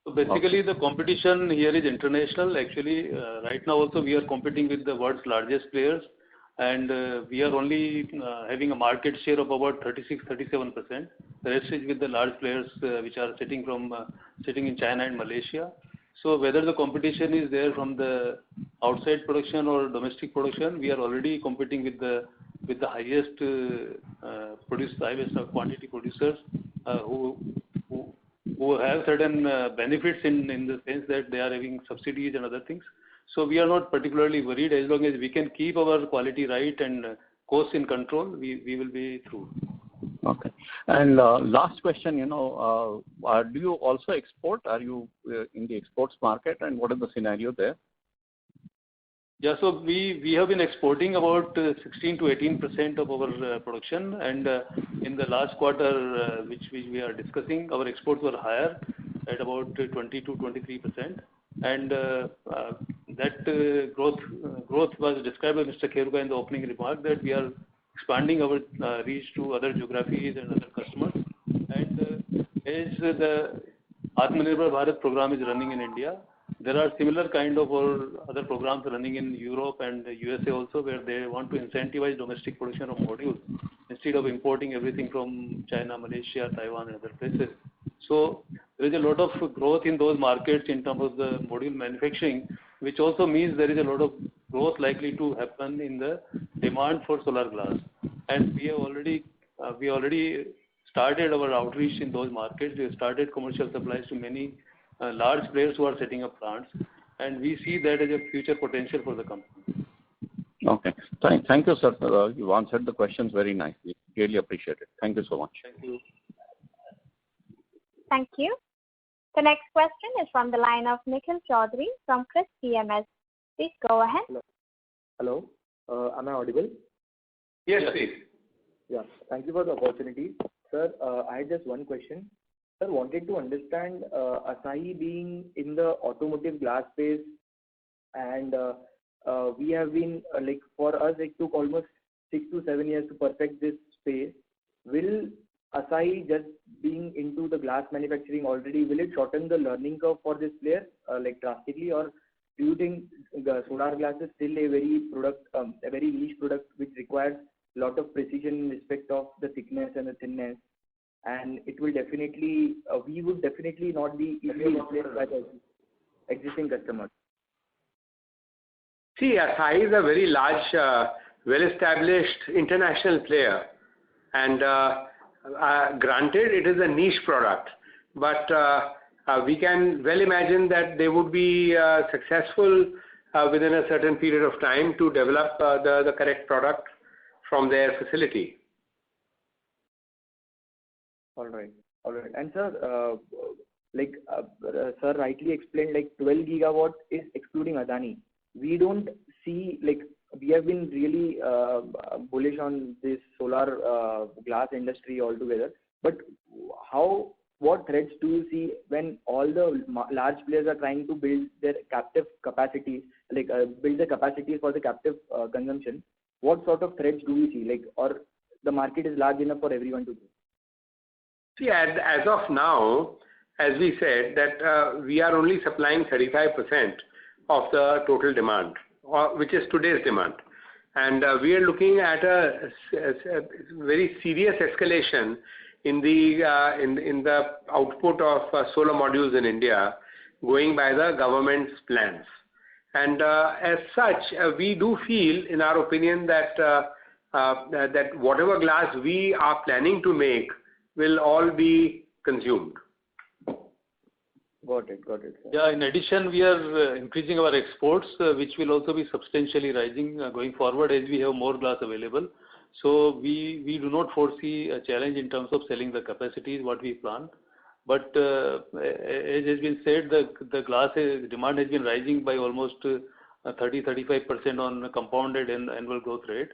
So basically, the competition here is international. Actually, right now also we are competing with the world's largest players, and we are only having a market share of about 36-37%. The rest is with the large players which are sitting in China and Malaysia. So whether the competition is there from the outside production or domestic production, we are already competing with the highest highest quantity producers who have certain benefits in the sense that they are having subsidies and other things. So we are not particularly worried. As long as we can keep our quality right and cost in control, we will be through. Okay. And last question, do you also export? Are you in the exports market, and what is the scenario there? Yeah, so we have been exporting about 16 to 18% of our production, and in the last quarter, which we are discussing, our exports were higher at about 20 to 23%, and that growth was described by Mr. Kheruka in the opening remark that we are expanding our reach to other geographies and other customers, and as the Atmanirbhar Bharat program is running in India, there are similar kind of or other programs running in Europe and the USA also, where they want to incentivize domestic production of modules instead of importing everything from China, Malaysia, Taiwan, and other places. So there is a lot of growth in those markets in terms of the module manufacturing, which also means there is a lot of growth likely to happen in the demand for solar glass. And we already started our outreach in those markets. We have started commercial supplies to many large players who are setting up plants, and we see that as a future potential for the company. Okay. Thank you, sir. You answered the questions very nicely. Really appreciate it. Thank you so much. Thank you. Thank you. The next question is from the line of Nikhil Chaudhary from Chris PMS. Please go ahead. Hello. Am I audible? Yes, please. Yeah. Thank you for the opportunity. Sir, I had just one question. Sir, wanted to understand Asahi being in the automotive glass space, and we have been, for us, it took almost 6 to 7 years to perfect this space. Will Asahi just being into the glass manufacturing already, will it shorten the learning curve for this player, drastically, or do you think the solar glass is still a very niche product which requires a lot of precision in respect of the thickness and the thinness, and it will definitely, we would definitely not be easily replaced by the existing customers? See, Asahi is a very large, well-established international player, and granted it is a niche product, but we can well imagine that they would be successful within a certain period of time to develop the correct product from their facility. All right. And sir, sir rightly explained, 12 gigawatt is excluding Adani. We don't see, we have been really bullish on this solar glass industry altogether, but what threats do you see when all the large players are trying to build their captive capacity, build the capacity for the captive consumption? What sort of threats do we see, or the market is large enough for everyone to do? See, as of now, as we said, that we are only supplying 35% of the total demand, which is today's demand. And we are looking at a very serious escalation in the output of solar modules in India, going by the government's plans. And as such, we do feel, in our opinion, that whatever glass we are planning to make will all be consumed. Got it, sir. Yeah, in addition, we are increasing our exports, which will also be substantially rising going forward as we have more glass available. So we do not foresee a challenge in terms of selling the capacities what we plan. But as has been said, the glass demand has been rising by almost 30-35% on a compounded annual growth rate,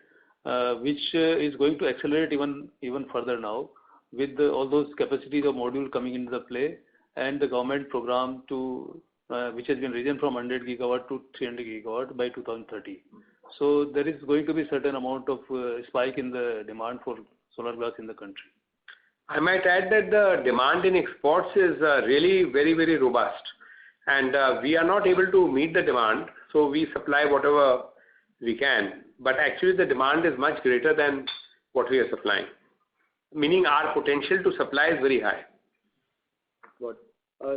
which is going to accelerate even further now with all those capacities of module coming into the play, and the government program which has been risen from 100 gigawatt to 300 gigawatt by 2030. So there is going to be certain amount of spike in the demand for solar glass in the country. I might add that the demand in exports is really very, very robust, and we are not able to meet the demand, so we supply whatever we can. But actually the demand is much greater than what we are supplying, meaning our potential to supply is very high. Good.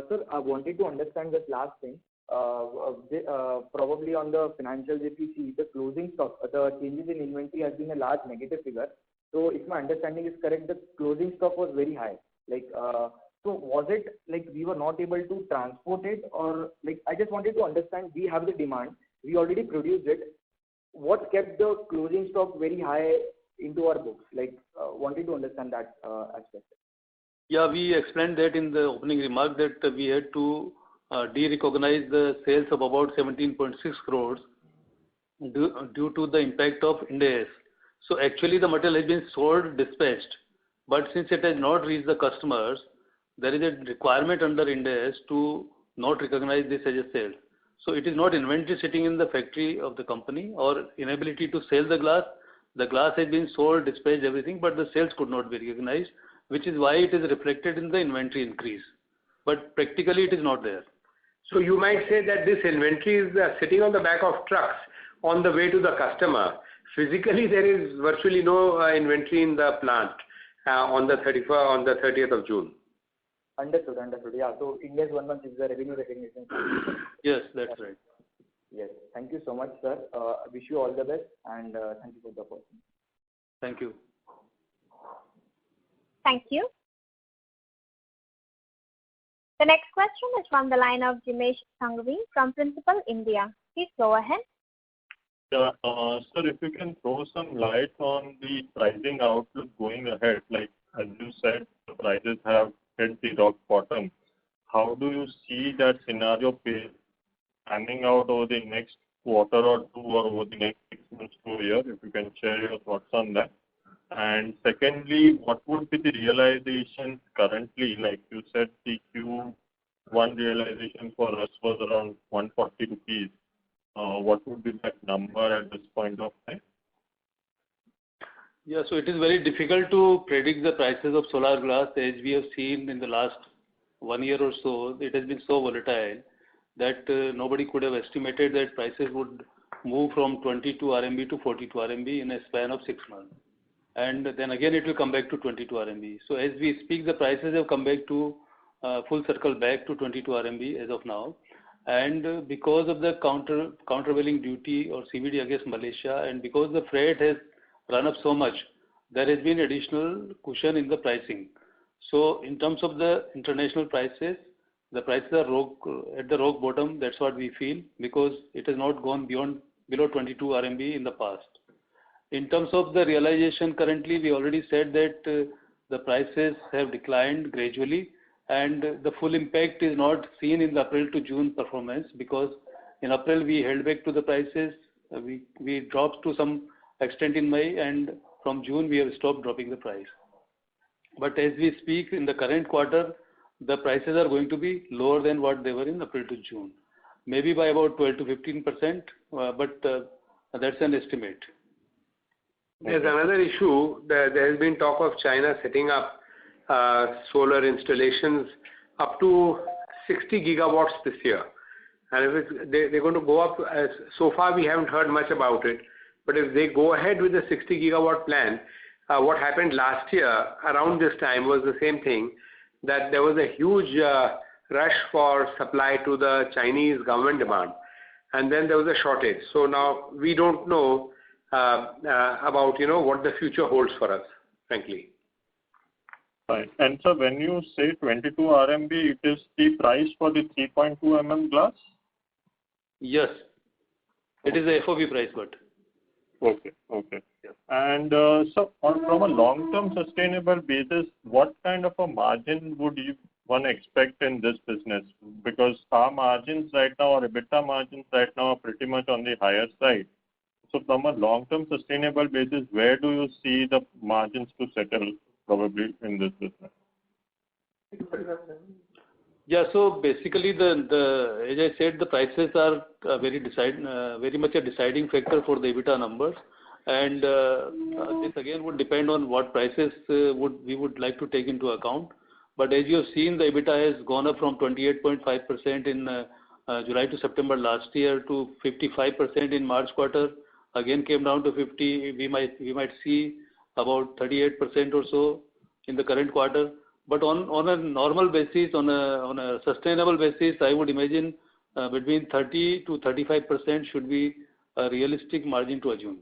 Sir, I wanted to understand this last thing. Probably on the financials, if you see the closing stock, the changes in inventory has been a large negative figure. So if my understanding is correct, the closing stock was very high. So was it we were not able to transport it, or I just wanted to understand, we have the demand, we already produced it. What kept the closing stock very high into our books? Like, wanted to understand that aspect. Yeah, we explained that in the opening remark that we had to de-recognize the sales of about 17.6 crores due to the impact of Ind AS. So actually the material has been sold, dispatched, but since it has not reached the customers, there is a requirement under Ind AS to not recognize this as a sale. So it is not inventory sitting in the factory of the company or inability to sell the glass. The glass has been sold, dispatched, everything, but the sales could not be recognized, which is why it is reflected in the inventory increase. But practically it is not there. So you might say that this inventory is sitting on the back of trucks on the way to the customer. Physically, there is virtually no inventory in the plant on the 30th of June. Understood. Yeah. So Ind AS 1 month is the revenue recognition. Yes, that's right. Yes. Thank you so much, sir. Wish you all the best, and thank you for the opportunity. Thank you. Thank you. The next question is from the line of Jimesh Sanghvi from Principal India. Please go ahead. Yeah, sir, if you can throw some light on the pricing outlook going ahead, like as you said, the prices have hit the rock bottom. How do you see that scenario panning out over the next quarter or two or over the next 6 months to a year? If you can share your thoughts on that. And secondly, what would be the realization currently? Like you said, the Q1 realization for us was around 140 rupees. What would be that number at this point of time? Yeah, so it is very difficult to predict the prices of solar glass. As we have seen in the last 1 year or so, it has been so volatile that nobody could have estimated that prices would move from 22 RMB to 42 RMB in a span of 6 months. And then again it will come back to 22 RMB. So as we speak, the prices have come back to full circle back to 22 RMB as of now. And because of the countervailing duty or CVD against Malaysia, and because the freight has run up so much, there has been additional cushion in the pricing. So in terms of the international prices, the prices are at the rock bottom. That's what we feel, because it has not gone below 22 RMB in the past. In terms of the realization, currently we already said that the prices have declined gradually, and the full impact is not seen in the April to June performance, because in April we held back to the prices, we dropped to some extent in May, and from June we have stopped dropping the price. But as we speak, in the current quarter, the prices are going to be lower than what they were in April to June, maybe by about 12 to 15%, but that's an estimate. There's another issue. There has been talk of China setting up solar installations up to 60 gigawatts this year. And if they're going to go up, so far we haven't heard much about it, but if they go ahead with the 60 gigawatt plan, what happened last year around this time was the same thing, that there was a huge rush for supply to the Chinese government demand, and then there was a shortage. So now we don't know about what the future holds for us, frankly. Right. And so when you say 22 RMB, it is the price for the 3.2 mm glass? Yes, it is the FOB price, but. Okay. Yes. And so from a long-term sustainable basis, what kind of a margin would one expect in this business? Because our margins right now, or EBITDA margins right now, are pretty much on the higher side. So from a long-term sustainable basis, where do you see the margins to settle probably in this business? Yeah, so basically, as I said, the prices are very much a deciding factor for the EBITDA numbers, and this again would depend on what prices we would like to take into account. But as you have seen, the EBITDA has gone up from 28.5% in July to September last year to 55% in March quarter. Again came down to 50. We might see about 38% or so in the current quarter. But on a normal basis, on a sustainable basis, I would imagine between 30 to 35% should be a realistic margin to assume.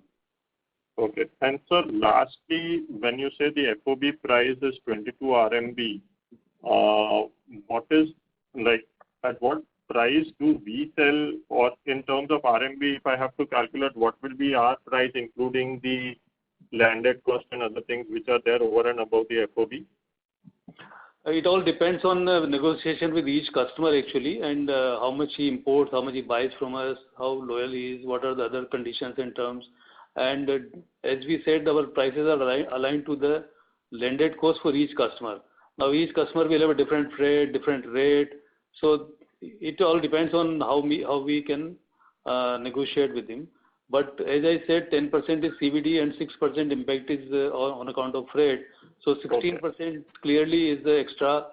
Okay. And so lastly, when you say the FOB price is 22 RMB, what is, like, at what price do we sell, or in terms of RMB, if I have to calculate, what will be our price including the landed cost and other things which are there over and above the FOB? It all depends on negotiation with each customer actually, and how much he imports, how much he buys from us, how loyal he is, what are the other conditions and terms. And as we said, our prices are aligned to the landed cost for each customer. Now each customer will have a different freight, different rate. So it all depends on how we can negotiate with him. But as I said, 10% is CVD and 6% impact is on account of freight. So 16% clearly is the extra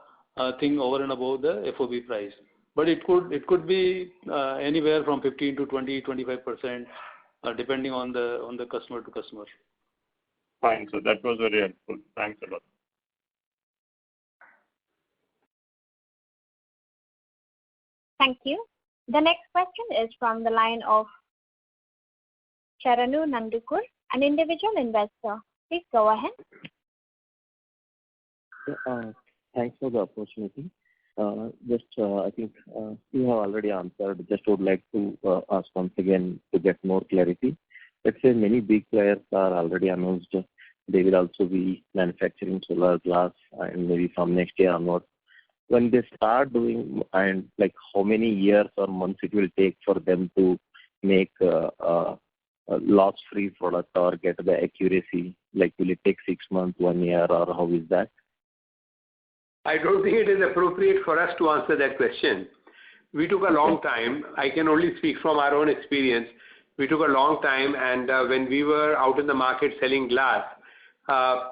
thing over and above the FOB price. But it could be anywhere from 15 to 20, 25%, depending on the customer to customer. Fine. So that was very helpful. Thanks a lot. Thank you. The next question is from the line of Charanu Nandukur, an individual investor. Please go ahead. Thanks for the opportunity. I think you have already answered. Just would like to ask once again to get more clarity. Let's say many big players are already announced they will also be manufacturing solar glass and maybe from next year onwards. When they start doing, and like how many years or months it will take for them to make a loss-free product or get the accuracy? Like will it take 6 months, 1 year, or how is that? I don't think it is appropriate for us to answer that question. We took a long time. I can only speak from our own experience. We took a long time, and when we were out in the market selling glass,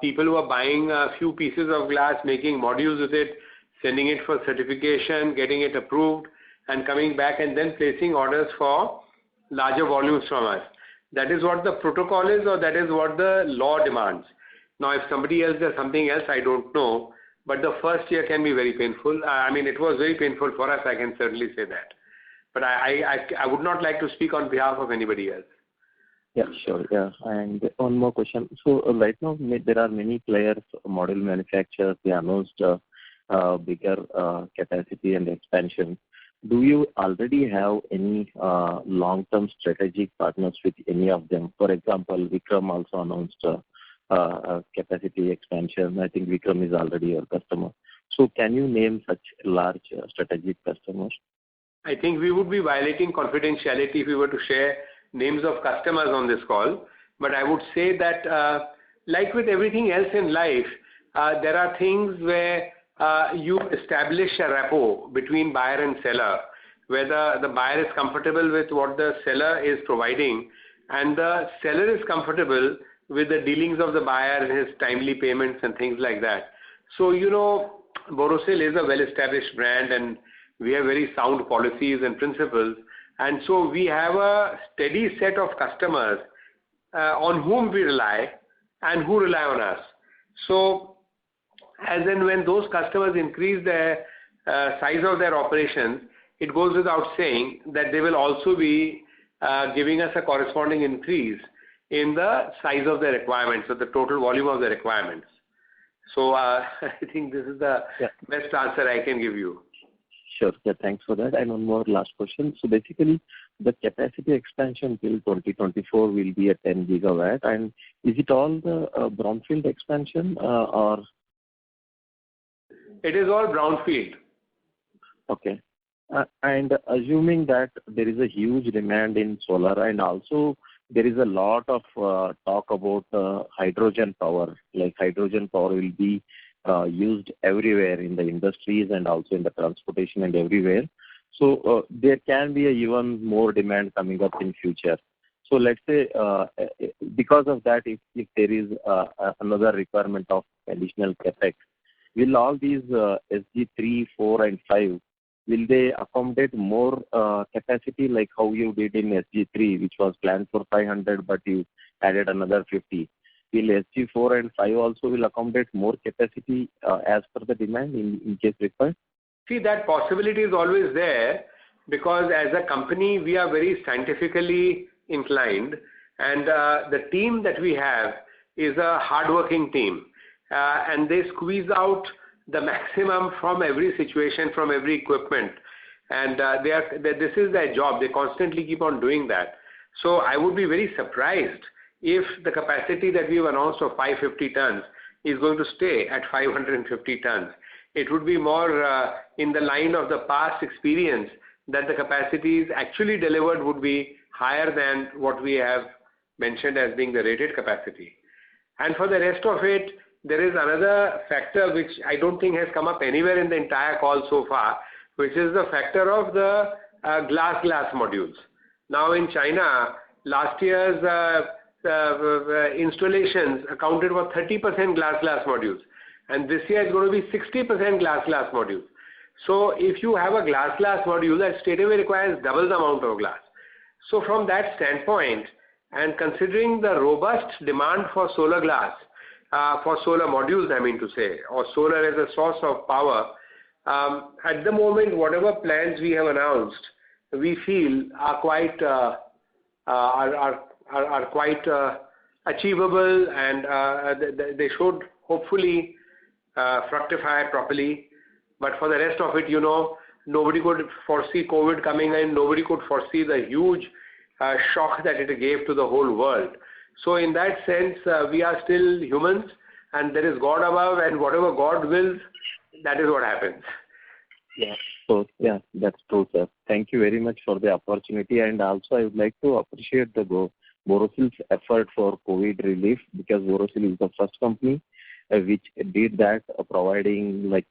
people were buying a few pieces of glass, making modules with it, sending it for certification, getting it approved, and coming back and then placing orders for larger volumes from us. That is what the protocol is, or that is what the law demands. Now, if somebody else does something else, I don't know. But the first year can be very painful. It was very painful for us, I can certainly say that. But I would not like to speak on behalf of anybody else. Yeah, sure. Yeah. And one more question. So right now, there are many players, model manufacturers, they announced bigger capacity and expansion. Do you already have any long-term strategic partners with any of them? For example, Vikram also announced capacity expansion. I think Vikram is already your customer. So can you name such large strategic customers? I think we would be violating confidentiality if we were to share names of customers on this call. But I would say that like with everything else in life, there are things where you establish a rapport between buyer and seller, whether the buyer is comfortable with what the seller is providing and the seller is comfortable with the dealings of the buyer and his timely payments and things like that. So, Borosil is a well-established brand and we have very sound policies and principles. And so we have a steady set of customers on whom we rely and who rely on us. So, as and when those customers increase their size of their operations, it goes without saying that they will also be giving us a corresponding increase in the size of their requirements, or the total volume of their requirements. So I think this is the best answer I can give you. Sure. Yeah, thanks for that. And one more last question. So basically, the capacity expansion till 2024 will be at 10 gigawatt. And is it all the brownfield expansion or? It is all brownfield. Okay. And assuming that there is a huge demand in solar, and also there is a lot of talk about hydrogen power, like hydrogen power will be used everywhere in the industries and also in the transportation and everywhere. So there can be even more demand coming up in future. So let's say because of that, if there is another requirement of additional capex, will all these SG3, 4 and 5, will they accommodate more capacity like how you did in SG3, which was planned for 500, but you added another 50? Will SG4 and 5 also will accommodate more capacity as per the demand in case required? See, that possibility is always there because as a company, we are very scientifically inclined, and the team that we have is a hardworking team, and they squeeze out the maximum from every situation, from every equipment, and this is their job. They constantly keep on doing that. So I would be very surprised if the capacity that we've announced of 550 tons is going to stay at 550 tons. It would be more in the line of the past experience that the capacities actually delivered would be higher than what we have mentioned as being the rated capacity. And for the rest of it, there is another factor which I don't think has come up anywhere in the entire call so far, which is the factor of the glass modules. Now in China, last year's installations accounted for 30% glass modules, and this year it's going to be 60% glass modules. So if you have a glass module, that straightaway requires double the amount of glass. So from that standpoint, and considering the robust demand for solar glass, for solar modules, I mean to say, or solar as a source of power, at the moment, whatever plans we have announced, we feel are quite achievable, and they should hopefully fructify properly. But for the rest of it, nobody could foresee COVID coming in. Nobody could foresee the huge shock that it gave to the whole world. So in that sense, we are still humans, and there is God above, and whatever God wills, that is what happens. Yeah. So yeah, that's true, sir. Thank you very much for the opportunity, and also I would like to appreciate the Borosil's effort for COVID relief, because Borosil is the first company which did that, providing like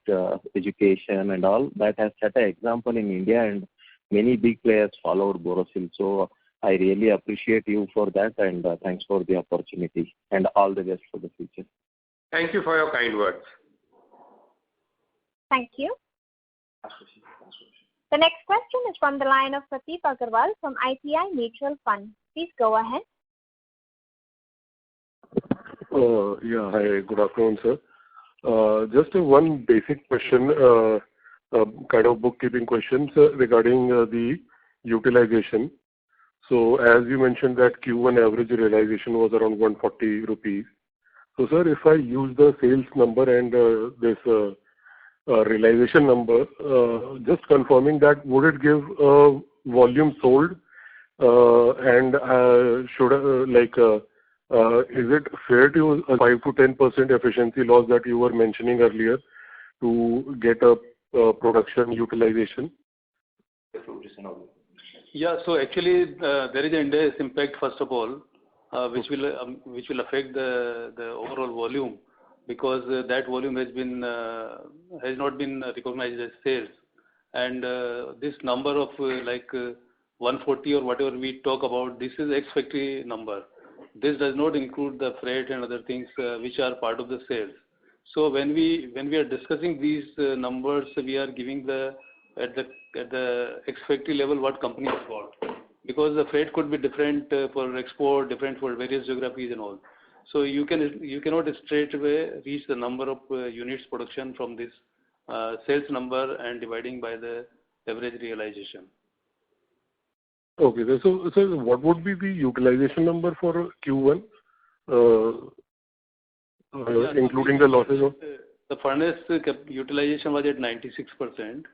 education and all. That has set an example in India, and many big players followed Borosil. So I really appreciate you for that, and thanks for the opportunity, and all the best for the future. Thank you for your kind words. Thank you. The next question is from the line of Prateek Agarwal from ITI Mutual Fund. Please go ahead. Yeah, hi, good afternoon, sir. Just one basic question, kind of bookkeeping questions regarding the utilization. So as you mentioned that Q1 average realization was around 140 rupees. So sir, if I use the sales number and this realization number, just confirming that, would it give volume sold, and is it fair to use a 5 to 10% efficiency loss that you were mentioning earlier to get a production utilization? Yeah, so actually there is an index impact first of all, which will affect the overall volume, because that volume has not been recognized as sales, and this number of 140 or whatever we talk about, this is ex-factory number. This does not include the freight and other things which are part of the sales. So when we are discussing these numbers, we are giving at the ex-factory level what company has got, because the freight could be different for export, different for various geographies and all. So you cannot straight away reach the number of units production from this sales number and dividing by the average realization. Okay, so what would be the utilization number for Q1, including the losses of? The furnace utilization was at 96%,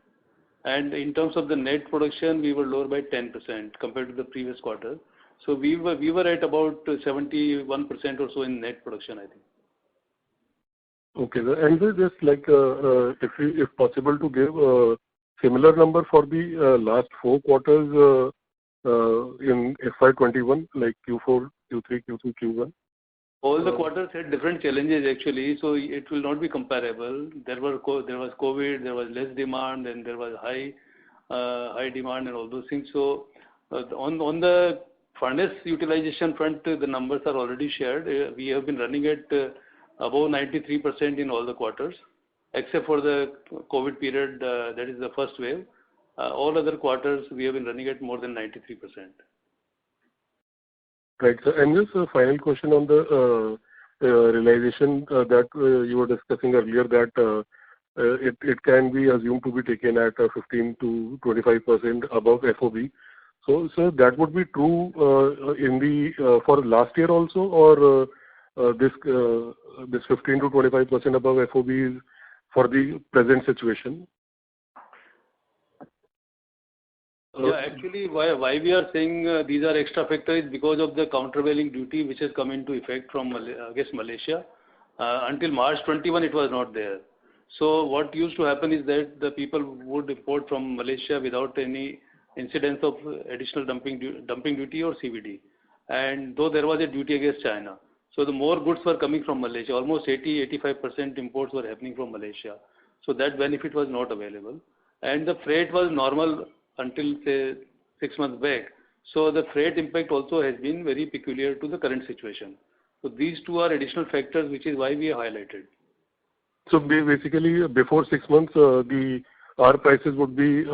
and in terms of the net production, we were lower by 10% compared to the previous quarter. So we were at about 71% or so in net production, I think. Okay, and just if possible to give a similar number for the last 4 quarters in FY21, like Q4, Q3, Q2, Q1. All the quarters had different challenges actually, so it will not be comparable. There was COVID, there was less demand, and there was high demand and all those things. So on the furnace utilization front, the numbers are already shared. We have been running at above 93% in all the quarters, except for the COVID period, that is the first wave. All other quarters we have been running at more than 93%. Right, sir. And just a final question on the realization that you were discussing earlier, that it can be assumed to be taken at 15 to 25% above FOB. So, sir, that would be true for last year also, or this 15 to 25% above FOB is for the present situation? Actually, why we are saying these are extra factors is because of the countervailing duty which has come into effect from against Malaysia. Until March 21, it was not there. So what used to happen is that the people would import from Malaysia without any incidence of additional dumping duty or CVD. And though there was a duty against China, so the more goods were coming from Malaysia, almost 80-85% imports were happening from Malaysia. So that benefit was not available. And the freight was normal until say 6 months back. So the freight impact also has been very peculiar to the current situation. So these two are additional factors, which is why we have highlighted. So basically, before 6 months, our prices would be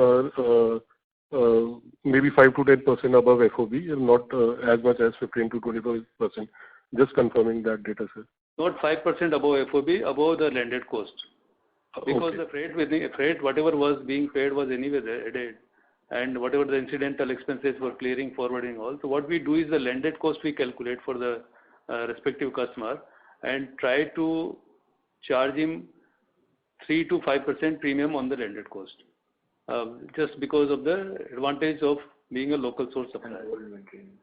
maybe 5 to 10% above FOB, not as much as 15 to 25%. Just confirming that data, sir. Not 5% above FOB, above the landed cost. Because the freight, whatever was being paid was anyway added, and whatever the incidental expenses were clearing, forwarding all. So what we do is the landed cost we calculate for the respective customer and try to charge him 3 to 5% premium on the landed cost, just because of the advantage of being a local source supplier.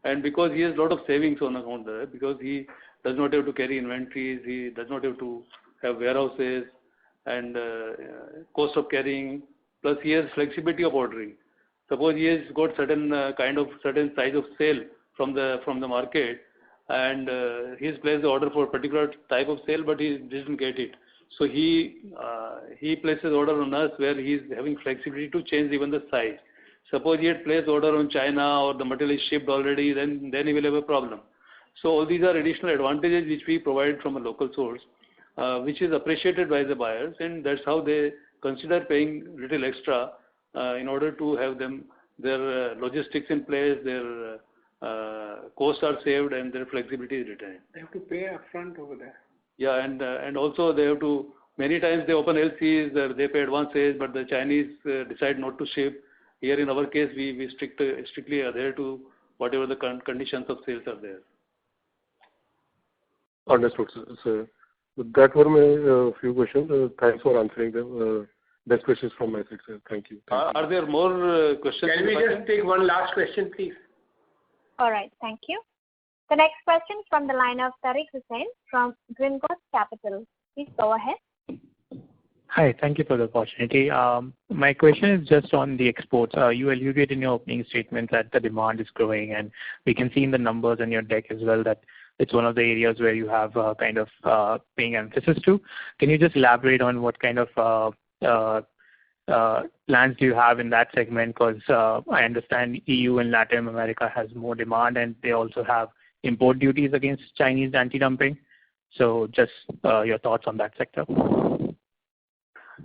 And because he has a lot of savings on account there, because he does not have to carry inventories, he does not have to have warehouses and cost of carrying, plus he has flexibility of ordering. Suppose he has got certain size of sale from the market, and he has placed the order for a particular type of sale, but he didn't get it. So he places order on us where he is having flexibility to change even the size. Suppose he had placed order on China or the material is shipped already, then he will have a problem. So all these are additional advantages which we provide from a local source, which is appreciated by the buyers, and that's how they consider paying little extra in order to have their logistics in place, their costs are saved, and their flexibility is retained. They have to pay upfront over there. Yeah, and also they have to, many times they open LCs, they pay advances, but the Chinese decide not to ship. Here in our case, we strictly adhere to whatever the conditions of sales are there. Understood, sir. That were my few questions. Thanks for answering them. Best questions from my side, sir. Thank you. Are there more questions? Can we just take one last question, please? All right, thank you. The next question is from the line of Tariq Hussain from Gringotts Capital. Please go ahead. Hi, thank you for the opportunity. My question is just on the exports. You alluded in your opening statement that the demand is growing, and we can see in the numbers on your deck as well that it's one of the areas where you have paying emphasis to. Can you just elaborate on what kind of plans do you have in that segment? Because I understand EU and Latin America has more demand, and they also have import duties against Chinese anti-dumping. So just your thoughts on that sector.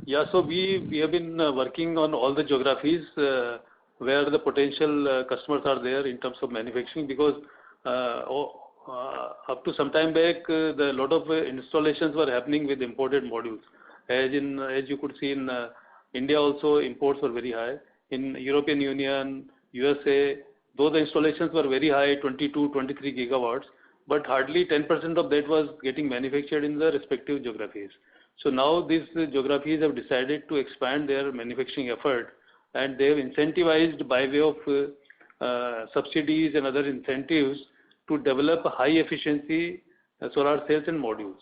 Yeah, so we have been working on all the geographies where the potential customers are there in terms of manufacturing, because up to some time back, the lot of installations were happening with imported modules. As you could see in India also, imports were very high. In European Union, USA, though the installations were very high, 22, 23 gigawatts, but hardly 10% of that was getting manufactured in the respective geographies. So now these geographies have decided to expand their manufacturing effort, and they have incentivized by way of subsidies and other incentives to develop a high efficiency solar cells and modules.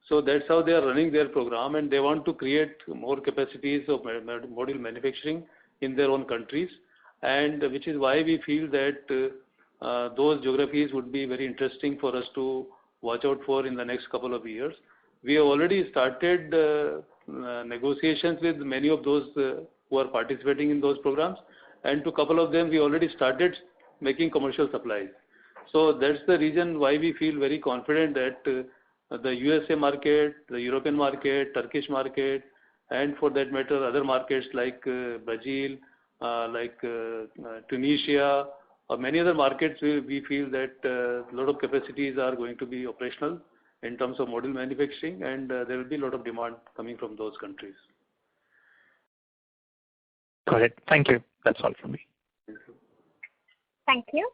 So that's how they are running their program, and they want to create more capacities of module manufacturing in their own countries, and which is why we feel that those geographies would be very interesting for us to watch out for in the next couple of years. We have already started negotiations with many of those who are participating in those programs, and to a couple of them we already started making commercial supplies. So that's the reason why we feel very confident that the USA market, the European market, Turkish market, and for that matter other markets like Brazil, like Tunisia, or many other markets, we feel that a lot of capacities are going to be operational in terms of module manufacturing, and there will be a lot of demand coming from those countries. Got it. Thank you. That's all from me. Thank you.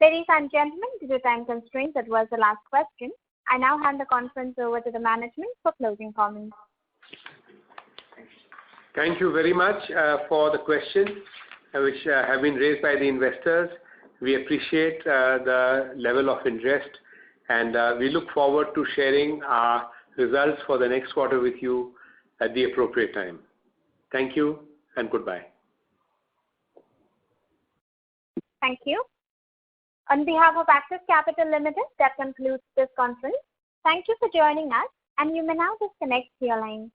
Ladies and gentlemen, due to time constraints, that was the last question. I now hand the conference over to the management for closing comments. Thank you very much for the question. which have been raised by the investors. We appreciate the level of interest, and we look forward to sharing our results for the next quarter with you at the appropriate time. Thank you and goodbye. Thank you. On behalf of Axis Capital Limited, that concludes this conference. Thank you for joining us, and you may now disconnect your line.